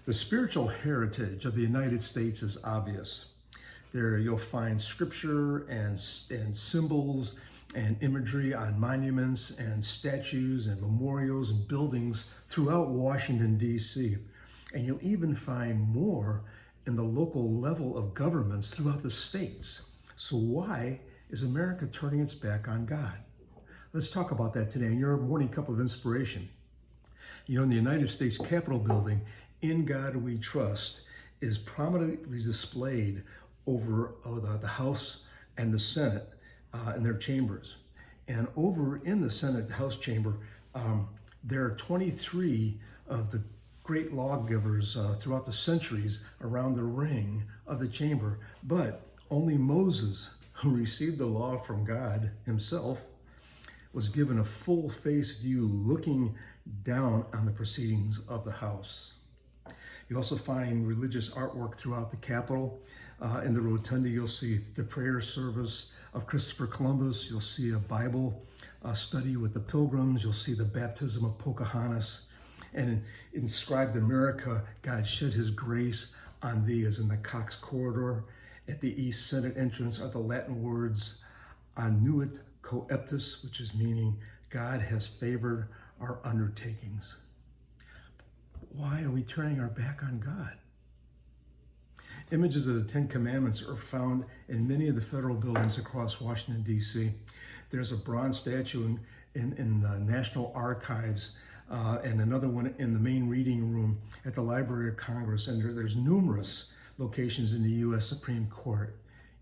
The spiritual heritage of the United States is obvious. There you'll find scripture and symbols and imagery on monuments and statues and memorials and buildings throughout Washington, D.C. And you'll even find more in the local level of governments throughout the states. So why is America turning its back on God? Let's talk about that today in your morning cup of inspiration. You know, in the United States Capitol building, "In God We Trust" is prominently displayed over the House and the Senate in their chambers. And over in the Senate House chamber, there are 23 of the great lawgivers throughout the centuries around the ring of the chamber. But only Moses, who received the law from God himself, was given a full face view looking down on the proceedings of the House. You also find religious artwork throughout the Capitol. In the rotunda, you'll see the prayer service of Christopher Columbus. You'll see a Bible study with the Pilgrims. You'll see the baptism of Pocahontas. And inscribed America, God shed his grace on thee, as in the Cox Corridor. At the East Senate entrance are the Latin words "Annuit coeptis," which is meaning God has favored our undertakings. Why are we turning our back on God? Images of the Ten Commandments are found in many of the federal buildings across Washington, D.C. There's a bronze statue in the National Archives and another one in the main reading room at the Library of Congress. And there's numerous locations in the U.S. Supreme Court.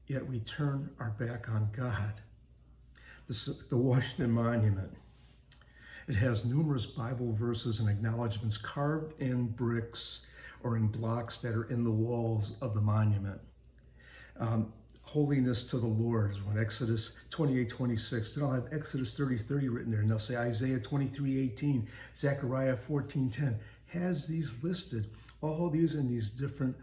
Yet we turn our back on God. The Washington Monument. It has numerous Bible verses and acknowledgments carved in bricks or in blocks that are in the walls of the monument. Holiness to the Lord is when Exodus 28:26. Then I'll have Exodus 30:30 written there, and they'll say Isaiah 23:18, Zechariah 14:10. Has these listed, all these in these different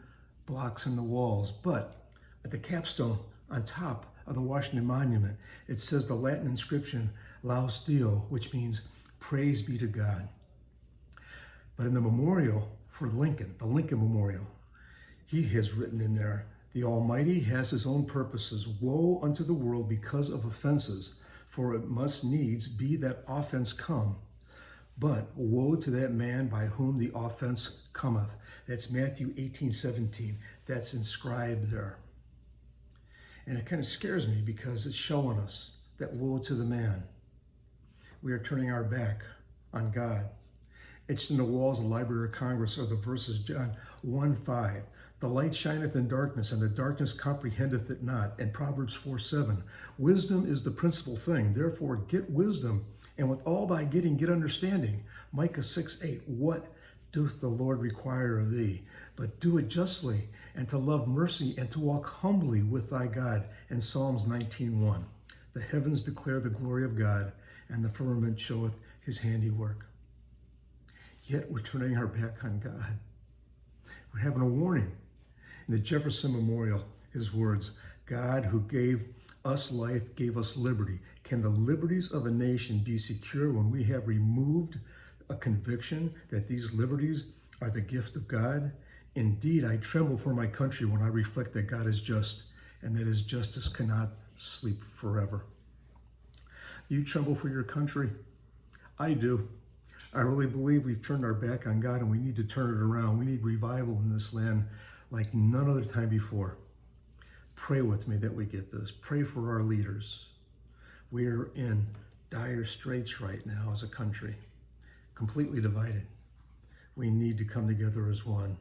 blocks in the walls. But at the capstone on top of the Washington Monument, it says the Latin inscription Laus Deo, which means praise be to God. But in the memorial for Lincoln, the Lincoln Memorial, he has written in there, "The Almighty has his own purposes. Woe unto the world because of offenses, for it must needs be that offense come. But woe to that man by whom the offense cometh." That's Matthew 18:17. That's inscribed there. And it kind of scares me because it's showing us that woe to the man. We are turning our back on God. Etched in the walls of the Library of Congress are the verses John 1:5. "The light shineth in darkness, and the darkness comprehendeth it not." And Proverbs 4:7. "Wisdom is the principal thing. Therefore get wisdom, and with all thy getting, get understanding." Micah 6:8. "What doth the Lord require of thee? But do it justly, and to love mercy, and to walk humbly with thy God." And Psalms 19:1. "The heavens declare the glory of God, and the firmament showeth his handiwork." Yet we're turning our back on God. We're having a warning. In the Jefferson Memorial, his words, "God who gave us life gave us liberty. Can the liberties of a nation be secure when we have removed a conviction that these liberties are the gift of God? Indeed, I tremble for my country when I reflect that God is just, and that his justice cannot sleep forever." You tremble for your country? I do. I really believe we've turned our back on God, and we need to turn it around. We need revival in this land like none other time before. Pray with me that we get this. Pray for our leaders. We are in dire straits right now as a country, completely divided. We need to come together as one,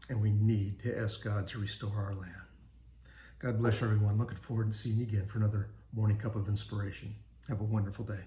and we need to ask God to restore our land. God bless everyone. Looking forward to seeing you again for another morning cup of inspiration. Have a wonderful day.